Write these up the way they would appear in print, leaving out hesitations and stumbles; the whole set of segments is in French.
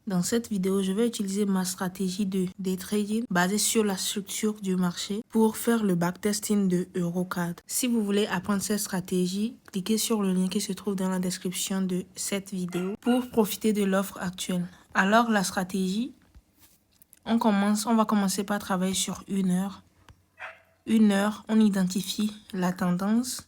Dans cette vidéo, je vais utiliser ma stratégie de day trading basée sur la structure du marché pour faire le backtesting de Eurocard. Si vous voulez apprendre cette stratégie, cliquez sur le lien qui se trouve dans la description de cette vidéo pour profiter de l'offre actuelle. Alors la stratégie, on va commencer par travailler sur 1 heure. 1 heure, on identifie la tendance,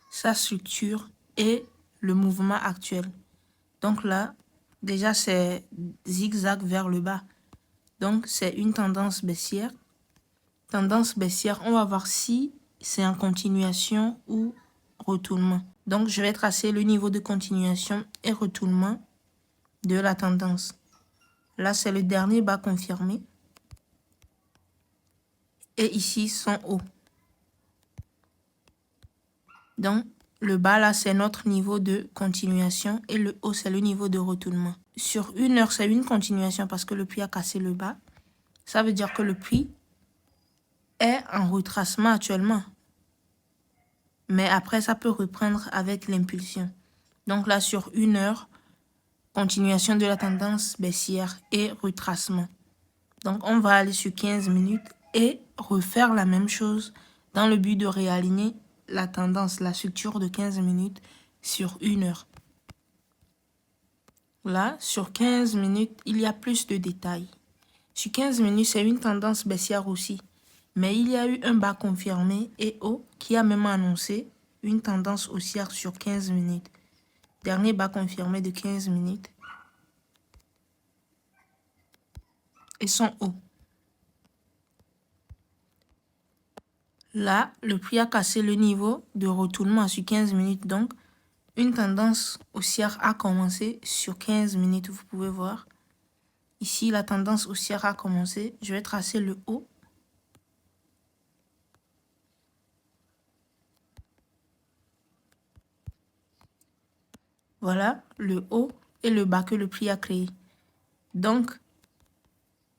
sa structure et le mouvement actuel. Donc là, déjà, c'est zigzag vers le bas. Donc, c'est une tendance baissière. Tendance baissière, on va voir si c'est en continuation ou retournement. Donc, je vais tracer le niveau de continuation et retournement de la tendance. Là, c'est le dernier bas confirmé. Et ici, son haut. Donc, le bas, là, c'est notre niveau de continuation et le haut, c'est le niveau de retournement. Sur 1 heure, c'est une continuation parce que le prix a cassé le bas. Ça veut dire que le prix est en retracement actuellement. Mais après, ça peut reprendre avec l'impulsion. Donc là, sur 1 heure, continuation de la tendance baissière et retracement. Donc, on va aller sur 15 minutes et refaire la même chose dans le but de réaligner la tendance, la structure de 15 minutes sur 1 heure. Là, sur 15 minutes, il y a plus de détails. Sur 15 minutes, c'est une tendance baissière aussi. Mais il y a eu un bas confirmé et haut qui a même annoncé une tendance haussière sur 15 minutes. Dernier bas confirmé de 15 minutes. Et son haut. Là, le prix a cassé le niveau de retournement sur 15 minutes. Donc, une tendance haussière a commencé sur 15 minutes. Vous pouvez voir. Ici, la tendance haussière a commencé. Je vais tracer le haut. Voilà le haut et le bas que le prix a créé. Donc,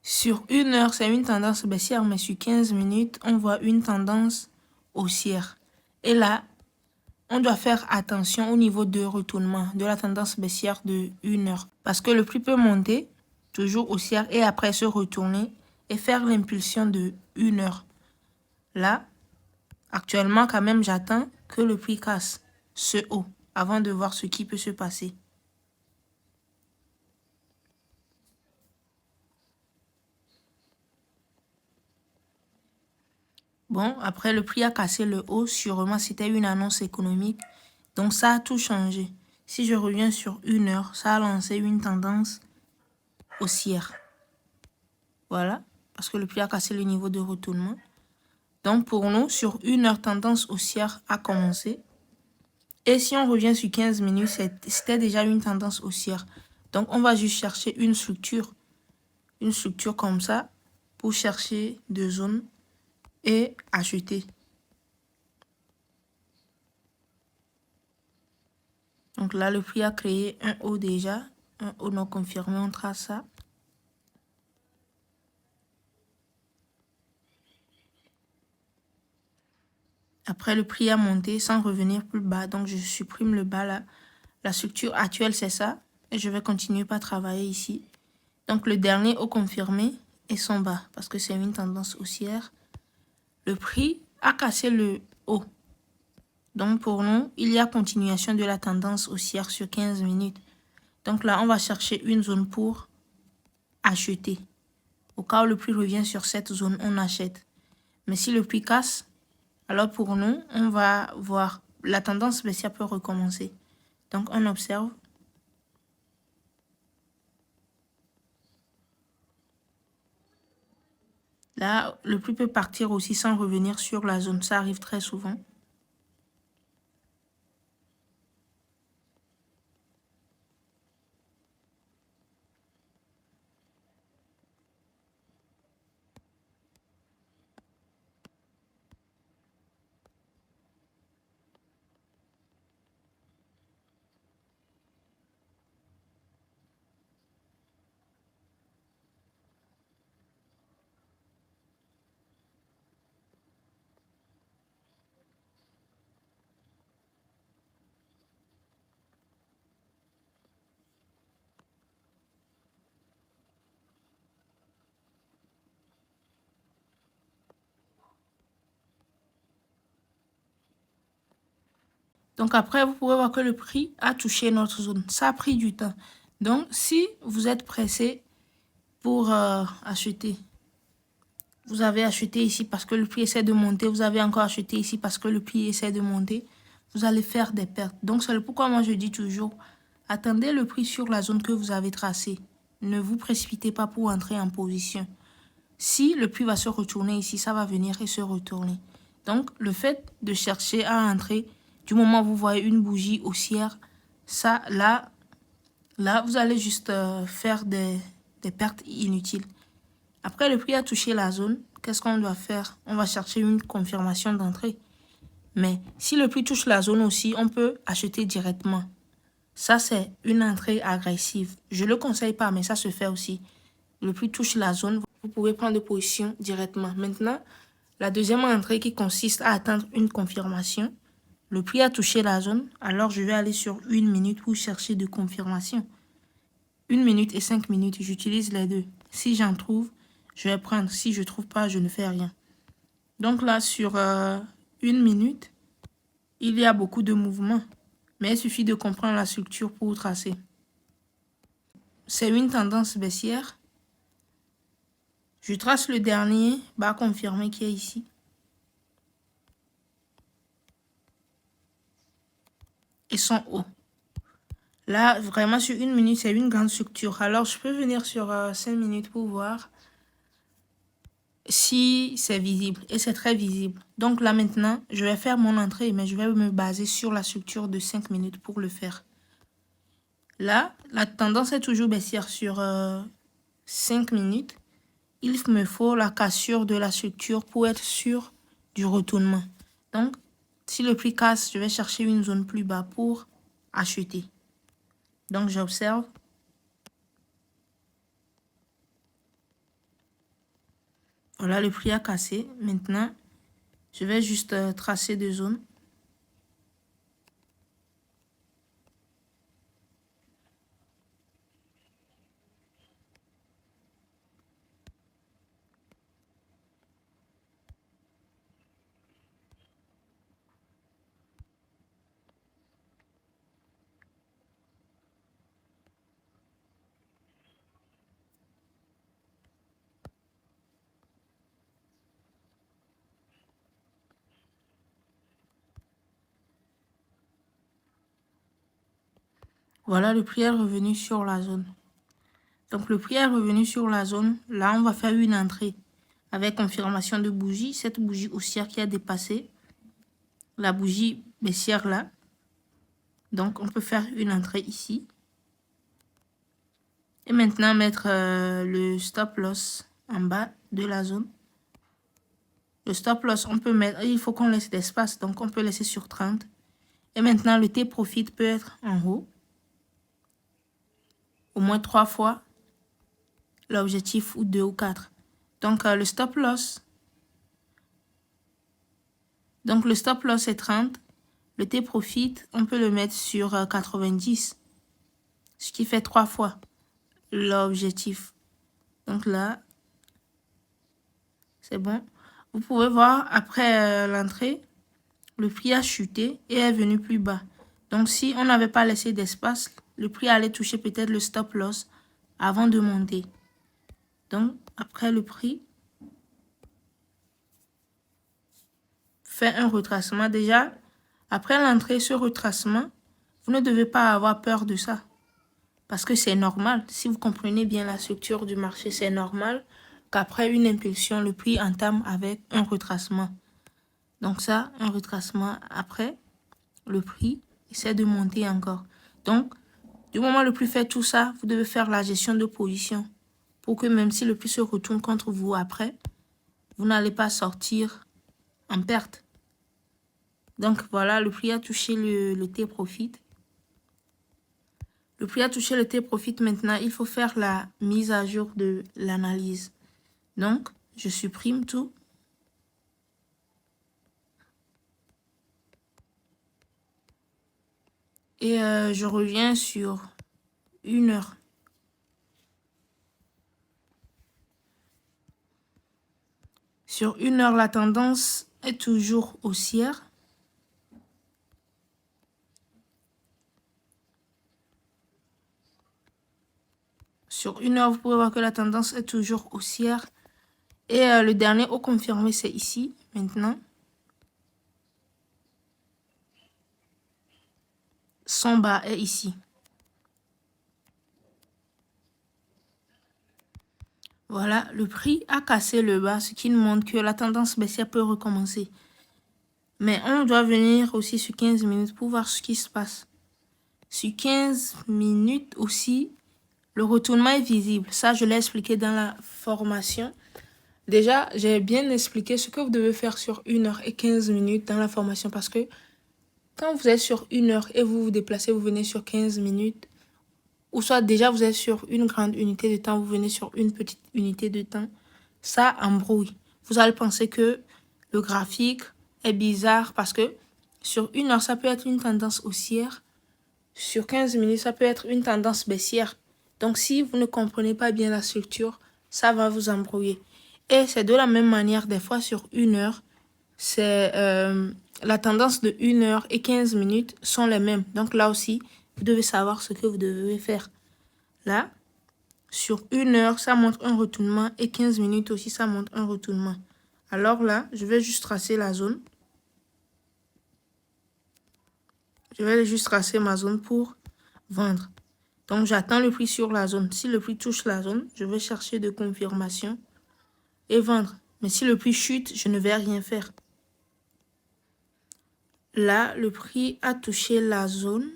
sur 1 heure, c'est une tendance baissière, mais sur 15 minutes, on voit une tendance haussière. Et là, on doit faire attention au niveau de retournement de la tendance baissière de 1 heure. Parce que le prix peut monter, toujours haussière, et après se retourner et faire l'impulsion de 1 heure. Là, actuellement, quand même, j'attends que le prix casse ce haut avant de voir ce qui peut se passer. Bon, après, le prix a cassé le haut. Sûrement, c'était une annonce économique. Donc, ça a tout changé. Si je reviens sur 1 heure, ça a lancé une tendance haussière. Voilà, parce que le prix a cassé le niveau de retournement. Donc, pour nous, sur 1 heure, tendance haussière a commencé. Et si on revient sur 15 minutes, c'était déjà une tendance haussière. Donc, on va juste chercher une structure comme ça pour chercher deux zones et acheter. Donc là, le prix a créé un haut déjà, un haut non confirmé, on trace ça. Après, le prix a monté sans revenir plus bas, donc je supprime le bas là. La structure actuelle, c'est ça. Et je vais continuer par travailler ici. Donc le dernier haut confirmé est son bas, parce que c'est une tendance haussière. Le prix a cassé le haut. Donc pour nous, il y a continuation de la tendance haussière sur 15 minutes. Donc là, on va chercher une zone pour acheter. Au cas où le prix revient sur cette zone, on achète. Mais si le prix casse, alors pour nous, on va voir la tendance baissière peut recommencer. Donc on observe. Là, le prix peut partir aussi sans revenir sur la zone. Ça arrive très souvent. Donc après, vous pouvez voir que le prix a touché notre zone. Ça a pris du temps. Donc si vous êtes pressé pour acheter, vous avez acheté ici parce que le prix essaie de monter, vous avez encore acheté ici parce que le prix essaie de monter, vous allez faire des pertes. Donc c'est pourquoi moi je dis toujours, attendez le prix sur la zone que vous avez tracée. Ne vous précipitez pas pour entrer en position. Si le prix va se retourner ici, ça va venir et se retourner. Donc le fait de chercher à entrer, du moment où vous voyez une bougie haussière, ça là vous allez juste faire des pertes inutiles. Après, le prix a touché la zone. Qu'est-ce qu'on doit faire? On va chercher une confirmation d'entrée. Mais si le prix touche la zone aussi, on peut acheter directement. Ça, c'est une entrée agressive. Je ne le conseille pas, mais ça se fait aussi. Le prix touche la zone, vous pouvez prendre de position directement. Maintenant, la deuxième entrée qui consiste à attendre une confirmation. Le prix a touché la zone, alors je vais aller sur 1 minute pour chercher de confirmation. 1 minute et 5 minutes, j'utilise les deux. Si j'en trouve, je vais prendre. Si je ne trouve pas, je ne fais rien. Donc là, sur 1 minute, il y a beaucoup de mouvements. Mais il suffit de comprendre la structure pour tracer. C'est une tendance baissière. Je trace le dernier bas confirmé qui est ici. Et son haut. Là, vraiment, sur 1 minute, c'est une grande structure. Alors, je peux venir sur 5 minutes pour voir si c'est visible. Et c'est très visible. Donc là, maintenant, je vais faire mon entrée, mais je vais me baser sur la structure de 5 minutes pour le faire. Là, la tendance est toujours baissière sur 5 minutes. Il me faut la cassure de la structure pour être sûr du retournement. Donc, si le prix casse, je vais chercher une zone plus bas pour acheter. Donc, j'observe. Voilà, le prix a cassé. Maintenant, je vais juste tracer deux zones. Voilà, le prix est revenu sur la zone. Donc, le prix est revenu sur la zone. Là, on va faire une entrée avec confirmation de bougie. Cette bougie haussière qui a dépassé la bougie baissière là. Donc, on peut faire une entrée ici. Et maintenant, mettre le stop loss en bas de la zone. Le stop loss, on peut mettre, il faut qu'on laisse d'espace. Donc, on peut laisser sur 30. Et maintenant, le T-profit peut être en haut. Au moins 3 fois l'objectif ou 2 ou 4. Donc, le stop loss. Donc, le stop loss est 30. Le T-profit, on peut le mettre sur 90. Ce qui fait 3 fois l'objectif. Donc là, c'est bon. Vous pouvez voir, après l'entrée, le prix a chuté et est venu plus bas. Donc, si on n'avait pas laissé d'espace, le prix allait toucher peut-être le stop loss avant de monter. Donc, après le prix fait un retracement. Déjà, après l'entrée, ce retracement, vous ne devez pas avoir peur de ça. Parce que c'est normal. Si vous comprenez bien la structure du marché, c'est normal qu'après une impulsion, le prix entame avec un retracement. Donc ça, un retracement après, le prix essaie de monter encore. Donc, du moment où le prix fait tout ça, vous devez faire la gestion de position pour que même si le prix se retourne contre vous après, vous n'allez pas sortir en perte. Donc voilà, le prix a touché le T-profit. Le prix a touché le T-profit. Maintenant, il faut faire la mise à jour de l'analyse. Donc, je supprime tout. Et je reviens sur 1 heure. Sur 1 heure, la tendance est toujours haussière. Sur 1 heure, vous pouvez voir que la tendance est toujours haussière. Et le dernier haut confirmé, c'est ici, maintenant. Son bas est ici. Voilà, le prix a cassé le bas, ce qui nous montre que la tendance baissière peut recommencer. Mais on doit venir aussi sur 15 minutes pour voir ce qui se passe. Sur 15 minutes aussi, le retournement est visible. Ça, je l'ai expliqué dans la formation. Déjà, j'ai bien expliqué ce que vous devez faire sur 1 heure et 15 minutes dans la formation. Parce que quand vous êtes sur 1 heure et vous vous déplacez, vous venez sur 15 minutes. Ou soit déjà vous êtes sur une grande unité de temps, vous venez sur une petite unité de temps. Ça embrouille. Vous allez penser que le graphique est bizarre parce que sur 1 heure, ça peut être une tendance haussière. Sur 15 minutes, ça peut être une tendance baissière. Donc, si vous ne comprenez pas bien la structure, ça va vous embrouiller. Et c'est de la même manière, des fois, sur 1 heure, c'est la tendance de 1 heure et 15 minutes sont les mêmes. Donc, là aussi, vous devez savoir ce que vous devez faire. Là, sur 1 heure, ça montre un retournement et 15 minutes aussi, ça montre un retournement. Alors là, je vais juste tracer la zone. Je vais juste tracer ma zone pour vendre. Donc, j'attends le prix sur la zone. Si le prix touche la zone, je vais chercher de confirmation et vendre. Mais si le prix chute, je ne vais rien faire. Là, le prix a touché la zone.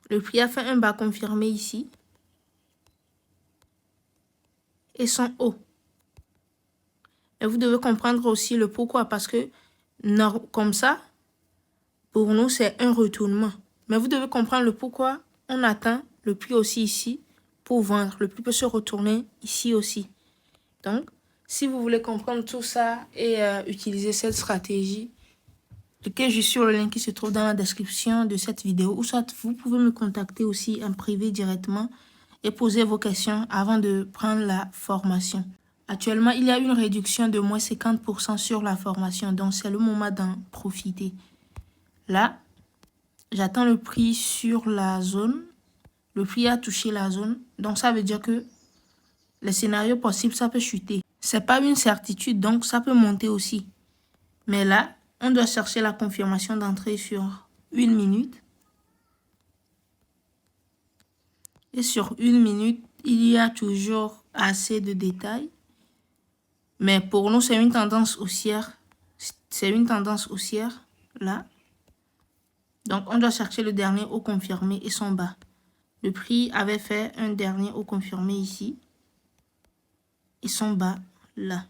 Le prix a fait un bas confirmé ici. Et son haut. Et vous devez comprendre aussi le pourquoi. Parce que, comme ça, pour nous, c'est un retournement. Mais vous devez comprendre le pourquoi on atteint le prix aussi ici pour vendre. Le prix peut se retourner ici aussi. Donc, si vous voulez comprendre tout ça et utiliser cette stratégie, cliquez juste sur le lien qui se trouve dans la description de cette vidéo. Ou soit vous pouvez me contacter aussi en privé directement et poser vos questions avant de prendre la formation. Actuellement, il y a une réduction de moins 50% sur la formation. Donc, c'est le moment d'en profiter. Là, j'attends le prix sur la zone. Le prix a touché la zone. Donc, ça veut dire que les scénarios possibles, ça peut chuter. C'est pas une certitude, donc ça peut monter aussi. Mais là, on doit chercher la confirmation d'entrée sur 1 minute. Et sur 1 minute, il y a toujours assez de détails. Mais pour nous, c'est une tendance haussière. C'est une tendance haussière, là. Donc, on doit chercher le dernier haut confirmé et son bas. Le prix avait fait un dernier haut confirmé ici. Et son bas, là.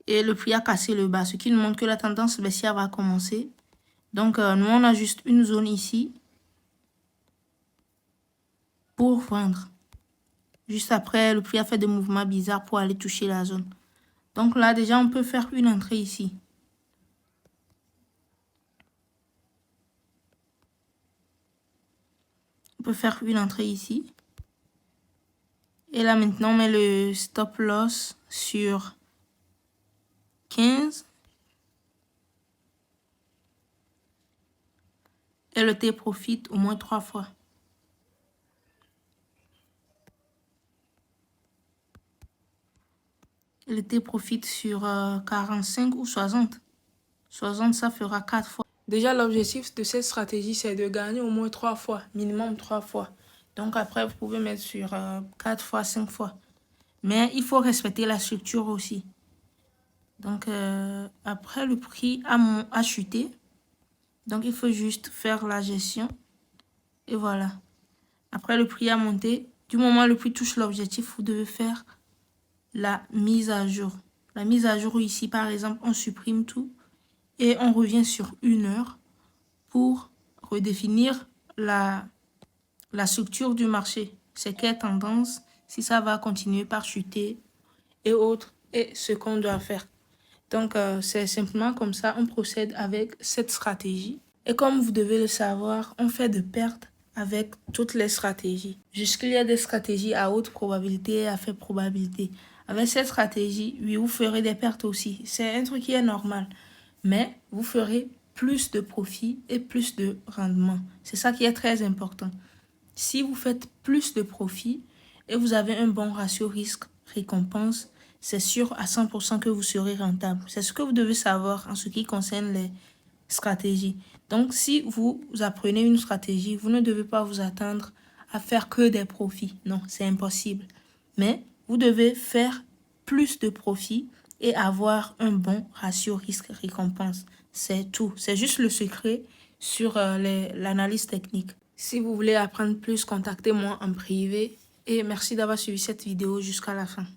Et le prix a cassé le bas, ce qui nous montre que la tendance baissière va commencer. Donc, nous, on a juste une zone ici pour vendre. Juste après, le prix a fait des mouvements bizarres pour aller toucher la zone. Donc là, déjà, on peut faire une entrée ici. On peut faire une entrée ici. Et là, maintenant, on met le stop loss sur 15. Et le T profite au moins 3 fois. Et le T profite sur 45 ou 60. 60, ça fera 4 fois. Déjà, l'objectif de cette stratégie, c'est de gagner au moins 3 fois, minimum 3 fois. Donc après, vous pouvez mettre sur 4 fois, 5 fois. Mais il faut respecter la structure aussi. Donc après, le prix a chuté. Donc il faut juste faire la gestion. Et voilà. Après, le prix a monté. Du moment où le prix touche l'objectif, vous devez faire la mise à jour. La mise à jour ici, par exemple, on supprime tout. Et on revient sur 1 heure pour redéfinir la structure du marché. C'est quelle tendance, si ça va continuer par chuter et autres, et ce qu'on doit faire. Donc, c'est simplement comme ça, on procède avec cette stratégie. Et comme vous devez le savoir, on fait de pertes avec toutes les stratégies. Jusqu'il y a des stratégies à haute probabilité et à faible probabilité. Avec cette stratégie, oui, vous ferez des pertes aussi. C'est un truc qui est normal. Mais vous ferez plus de profit et plus de rendement. C'est ça qui est très important. Si vous faites plus de profit et vous avez un bon ratio risque-récompense, c'est sûr à 100% que vous serez rentable. C'est ce que vous devez savoir en ce qui concerne les stratégies. Donc, si vous apprenez une stratégie, vous ne devez pas vous attendre à faire que des profits. Non, c'est impossible. Mais vous devez faire plus de profits et avoir un bon ratio risque-récompense. C'est tout. C'est juste le secret sur l'analyse technique. Si vous voulez apprendre plus, contactez-moi en privé. Et merci d'avoir suivi cette vidéo jusqu'à la fin.